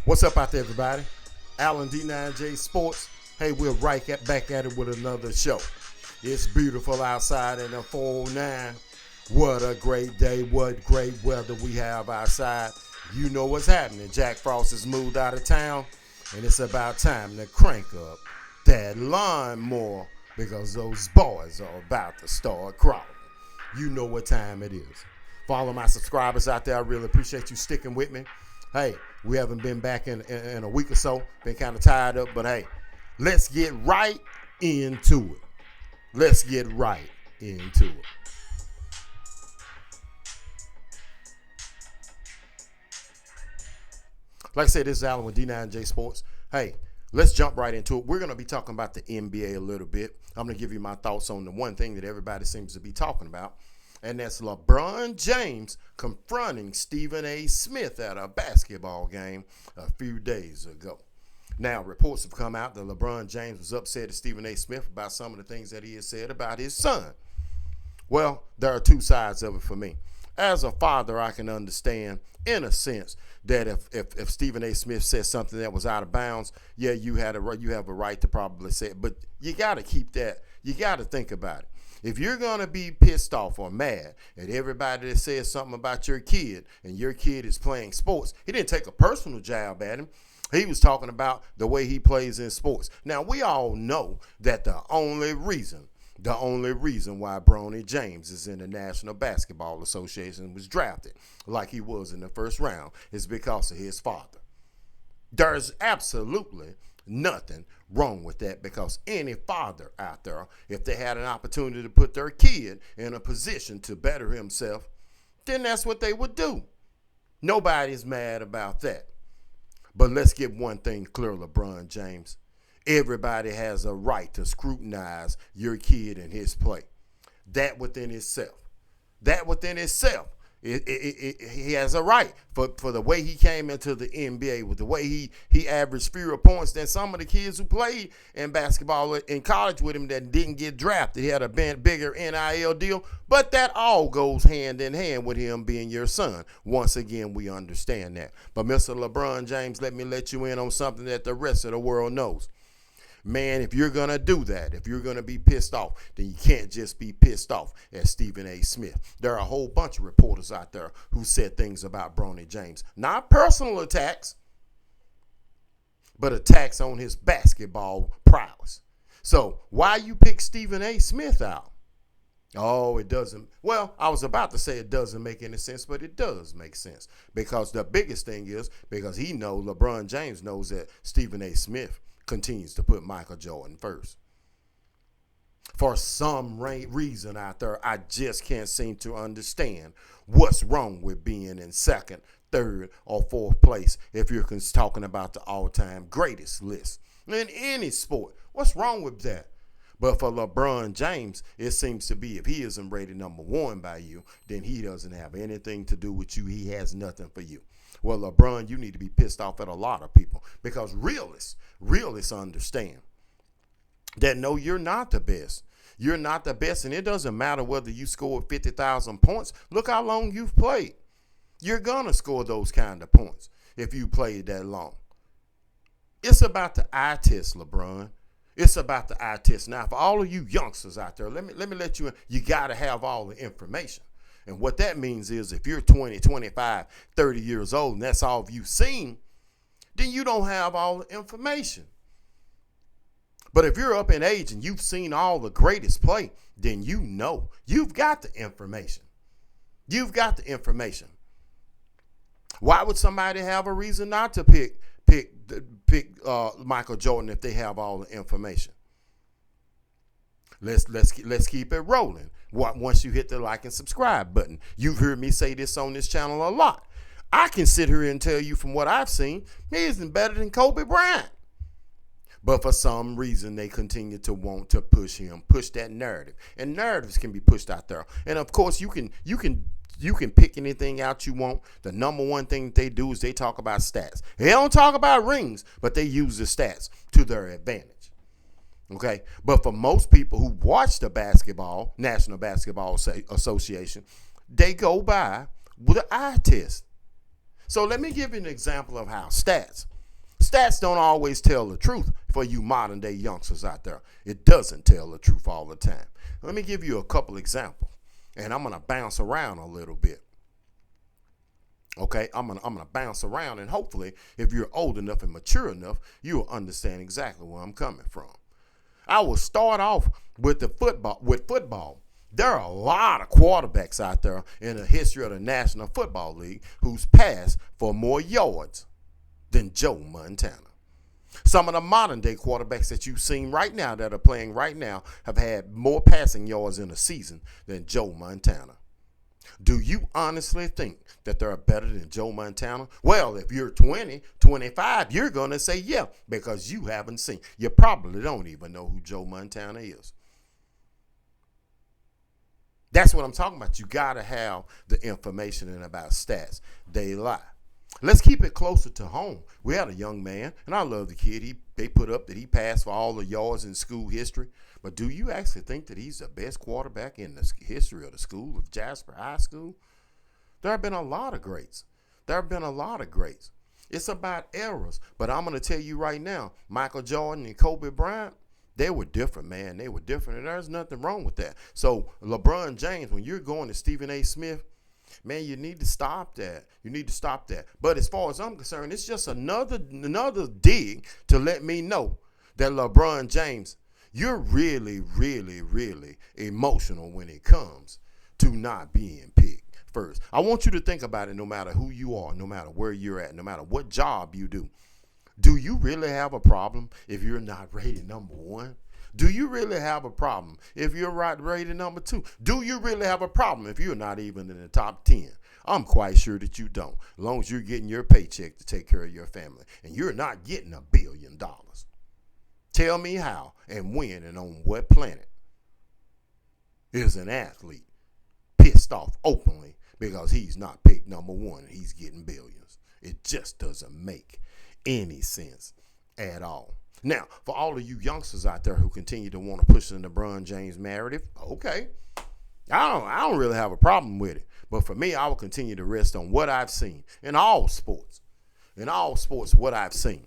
What's up out there, everybody? Alan D9J Sports. Hey, we're back at it with another show. It's beautiful outside in the 409. What a great day. What great weather we have outside. You know what's happening. Jack Frost has moved out of town, and it's about time to crank up that lawnmower because those boys are about to start crawling. You know what time it is. Follow my subscribers out there. I really appreciate you sticking with me. Hey, we haven't been back in a week or so. Been kind of tired up, but hey, let's get right into it. Let's get right into it. Like I said, this is Alan with D9J Sports. Hey, let's jump right into it. We're going to be talking about the NBA a little bit. I'm going to give you my thoughts on the one thing that everybody seems to be talking about, and that's LeBron James confronting Stephen A. Smith at a basketball game a few days ago. Now, reports have come out that LeBron James was upset at Stephen A. Smith about some of the things that he has said about his son. Well, there are two sides of it for me. As a father, I can understand, in a sense, that if Stephen A. Smith said something that was out of bounds, yeah, you have a right to probably say it. But you got to keep that. You got to think about it. If you're going to be pissed off or mad at everybody that says something about your kid and your kid is playing sports, he didn't take a personal jab at him. He was talking about the way he plays in sports. Now, we all know that the only reason why Bronny James is in the National Basketball Association was drafted like he was in the first round is because of his father. There's absolutely nothing wrong with that because any father out there, if they had an opportunity to put their kid in a position to better himself, then that's what they would do. Nobody's mad about that. But let's get one thing clear, LeBron James. Everybody has a right to scrutinize your kid and his play. That within itself, he has a right for the way he came into the NBA, with the way he averaged fewer points than some of the kids who played in basketball in college with him that didn't get drafted. He had a bigger NIL deal, but that all goes hand in hand with him being your son. Once again, we understand that. But Mr. LeBron James, let me let you in on something that the rest of the world knows. Man, if you're going to do that, if you're going to be pissed off, then you can't just be pissed off at Stephen A. Smith. There are a whole bunch of reporters out there who said things about Bronny James. Not personal attacks, but attacks on his basketball prowess. So why you pick Stephen A. Smith out? Oh, it doesn't. Well, I was about to say it doesn't make any sense, but it does make sense. Because the biggest thing is because LeBron James knows that Stephen A. Smith continues to put Michael Jordan first. For some reason out there, I just can't seem to understand what's wrong with being in second, third, or fourth place if you're talking about the all-time greatest list in any sport. What's wrong with that? But for LeBron James, it seems to be if he isn't rated number one by you, then he doesn't have anything to do with you. He has nothing for you. Well, LeBron, you need to be pissed off at a lot of people because realists understand that no, you're not the best. You're not the best, and it doesn't matter whether you scored 50,000 points. Look how long you've played. You're going to score those kind of points if you played that long. It's about the eye test, LeBron. It's about the eye test. Now, for all of you youngsters out there, let me let you in. You got to have all the information. And what that means is if you're 20, 25, 30 years old, and that's all you've seen, then you don't have all the information. But if you're up in age and you've seen all the greatest play, then you know. You've got the information. You've got the information. Why would somebody have a reason not to pick Michael Jordan if they have all the information? Let's keep it rolling. Once you hit the like and subscribe button, you've heard me say this on this channel a lot. I can sit here and tell you from what I've seen, he isn't better than Kobe Bryant. But for some reason, they continue to want to push that narrative. And narratives can be pushed out there. And of course, you can pick anything out you want. The number one thing they do is they talk about stats. They don't talk about rings, but they use the stats to their advantage. Okay, but for most people who watch the National Basketball Association, they go by with an eye test. So let me give you an example of how stats Stats don't always tell the truth for you modern day youngsters out there. It doesn't tell the truth all the time. Let me give you a couple examples, and I'm going to bounce around a little bit. Okay, I'm gonna bounce around, and hopefully, if you're old enough and mature enough, you'll understand exactly where I'm coming from. I will start off with football. There are a lot of quarterbacks out there in the history of the National Football League who's passed for more yards than Joe Montana. Some of the modern day quarterbacks that you've seen right now that are playing right now have had more passing yards in a season than Joe Montana. Do you honestly think that they're better than Joe Montana? Well, if you're 20, 25, you're going to say yeah, because you haven't seen. You probably don't even know who Joe Montana is. That's what I'm talking about. You got to have the information in about stats. They lie. Let's keep it closer to home. We had a young man, and I love the kid. They put up that he passed for all the yards in school history. But do you actually think that he's the best quarterback in the history of the school of Jasper High School? There have been a lot of greats. It's about errors. But I'm going to tell you right now, Michael Jordan and Kobe Bryant, they were different, man. They were different, and there's nothing wrong with that. So LeBron James, when you're going to Stephen A. Smith, man, you need to stop that. But as far as I'm concerned, it's just another dig to let me know that LeBron James, you're really, really, really emotional when it comes to not being picked first. I want you to think about it no matter who you are, no matter where you're at, no matter what job you do. Do you really have a problem if you're not rated number one? Do you really have a problem if you're rated number two? Do you really have a problem if you're not even in the top 10? I'm quite sure that you don't, as long as you're getting your paycheck to take care of your family, and you're not getting $1 billion. Tell me how and when and on what planet is an athlete pissed off openly because he's not picked number one and he's getting billions. It just doesn't make any sense at all. Now, for all of you youngsters out there who continue to want to push the LeBron James narrative, okay, I don't really have a problem with it. But for me, I will continue to rest on what I've seen in all sports. What I've seen.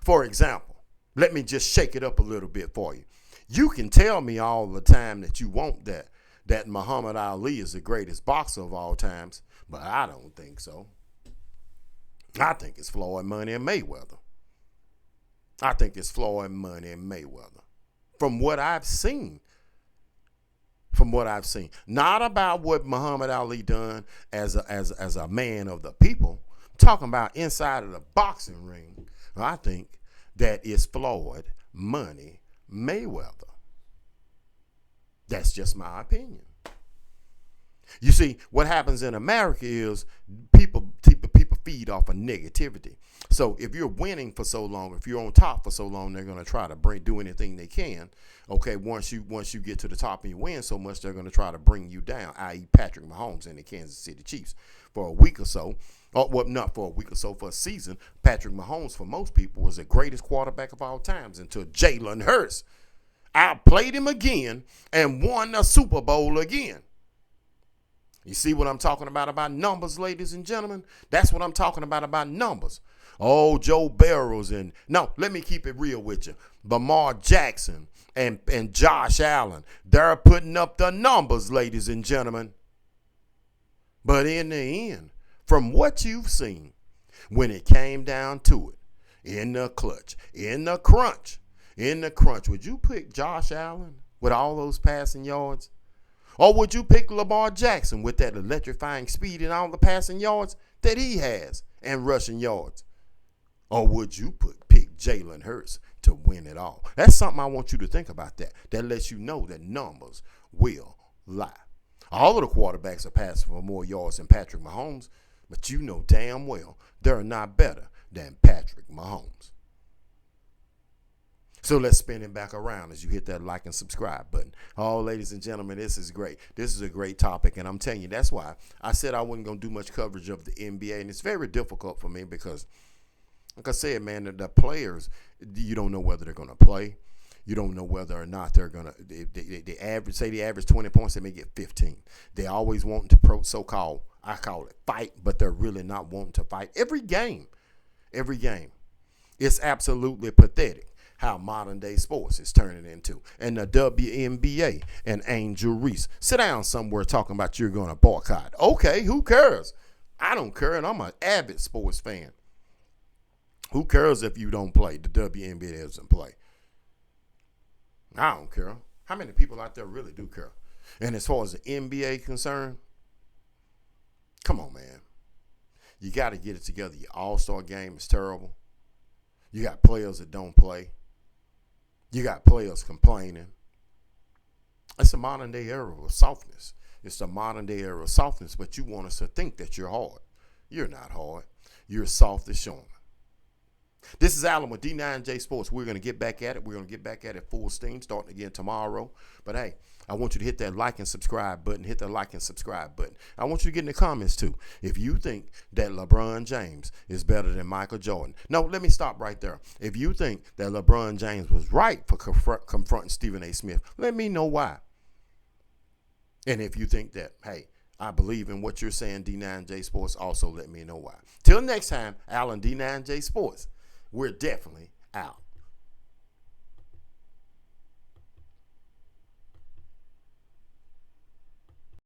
For example, let me just shake it up a little bit for you. You can tell me all the time that you want that Muhammad Ali is the greatest boxer of all times, but I don't think so. I think it's Floyd Money and Mayweather. From what I've seen. Not about what Muhammad Ali done as a man of the people. I'm talking about inside of the boxing ring. I think that is Floyd Money Mayweather. That's just my opinion. You see, what happens in America is people feed off of negativity. So if you're winning for so long, if you're on top for so long, they're going to try to do anything they can. Okay, once you get to the top and you win so much, they're going to try to bring you down, i.e. Patrick Mahomes and the Kansas City Chiefs. For a week or so, not for a week or so, for a season, Patrick Mahomes, for most people, was the greatest quarterback of all times until Jalen Hurts outplayed him again and won the Super Bowl again. You see what I'm talking about numbers, ladies and gentlemen? That's what I'm talking about numbers. Oh, Joe Burrows let me keep it real with you. Lamar Jackson and Josh Allen, they're putting up the numbers, ladies and gentlemen. But in the end, from what you've seen, when it came down to it, in the clutch, in the crunch, would you pick Josh Allen with all those passing yards? Or would you pick Lamar Jackson with that electrifying speed and all the passing yards that he has and rushing yards? Or would you pick Jalen Hurts to win it all? That's something I want you to think about that. That lets you know that numbers will lie. All of the quarterbacks are passing for more yards than Patrick Mahomes, but you know damn well they're not better than Patrick Mahomes. So let's spin it back around as you hit that like and subscribe button. Oh, ladies and gentlemen, this is great. This is a great topic, and I'm telling you, that's why I said I wasn't going to do much coverage of the NBA, and it's very difficult for me because, like I said, man, the players, you don't know whether they're going to play. You don't know whether or not they're going to, they average 20 points, they may get 15. They always want to so-called, I call it fight, but they're really not wanting to fight every game. It's absolutely pathetic how modern day sports is turning into. And the WNBA and Angel Reese. Sit down somewhere talking about you're going to boycott. Okay, who cares? I don't care, and I'm an avid sports fan. Who cares if you don't play? The WNBA doesn't play. I don't care. How many people out there really do care? And as far as the NBA concerned, come on, man. You got to get it together. Your all-star game is terrible. You got players that don't play. You got players complaining. It's a modern day era of softness. It's the modern day era of softness, but you want us to think that you're hard. You're not hard. You're soft as showing. This is Alan with D9J Sports. We're going to get back at it. We're going to get back at it full steam, starting again tomorrow. But hey, I want you to hit that like and subscribe button. Hit that like and subscribe button. I want you to get in the comments too. If you think that LeBron James is better than Michael Jordan. No, let me stop right there. If you think that LeBron James was right for confronting Stephen A. Smith, let me know why. And if you think that, hey, I believe in what you're saying, D9J Sports, also let me know why. Till next time, Alan D9J Sports. We're definitely out.